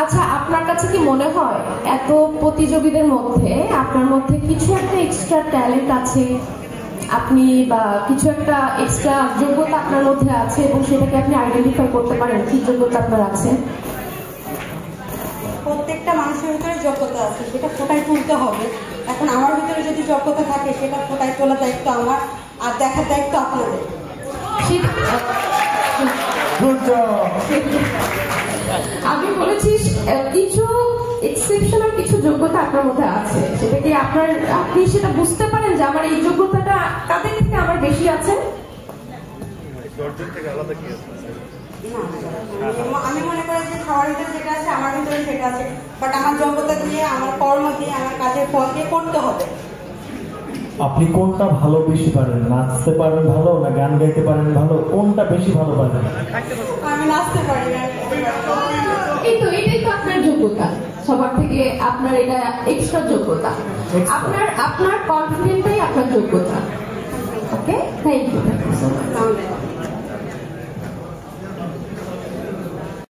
আচ্ছা, আপনার কাছে কি মনে হয় এত প্রতিযোগীদের মধ্যে আপনার মধ্যে কিছু একটা এক্সট্রা ট্যালেন্ট আছে, আপনি বা কিছু একটা এক্সট্রা যোগ্যতা আপনার মধ্যে আছে এবং সেটাকে আপনি আইডেন্টিফাই করতে পারেন কি যোগ্যতা আপনার আছে? প্রত্যেকটা মানুষের ভিতরে যোগ্যতা আছে, সেটা ফোটায় তুলতে হবে। এখন আমার ভিতরে যদি যোগ্যতা থাকে সেটা ফোটায় তোলার দায়িত্ব আমার, আর দেখার দায়িত্ব আপনাদের। আমি বলেছি কিছু এক্সেপশনাল কিছু যোগ্যতা আপনার মধ্যে আছে, সেটা কি আপনি সেটা বুঝতে পারেন যে আমার এই যোগ্যতাটা কাদের থেকে আমার বেশি আছে? আমি মনে করি যে সবার ভিতরে যেটা আছে আমার ভিতরে সেটা আছে, বাট আমার যোগ্যতা দিয়ে, আমার কর্ম দিয়ে, আমার কাজের ফল দিয়ে করতে হবে। আপনি কোনটা ভালো বেশি পারেন? নাচতে পারেন ভালো, না গান গাইতে পারেন ভালো, কোনটা বেশি ভালো পারেন? আমি নাচতে পারি। এটাই তো আপনার যোগ্যতা, সবার থেকে আপনার এটা এক্সট্রা যোগ্যতা, আপনার কনফিডেন্টটাই আপনার যোগ্যতা। ওকে, থ্যাংক ইউ।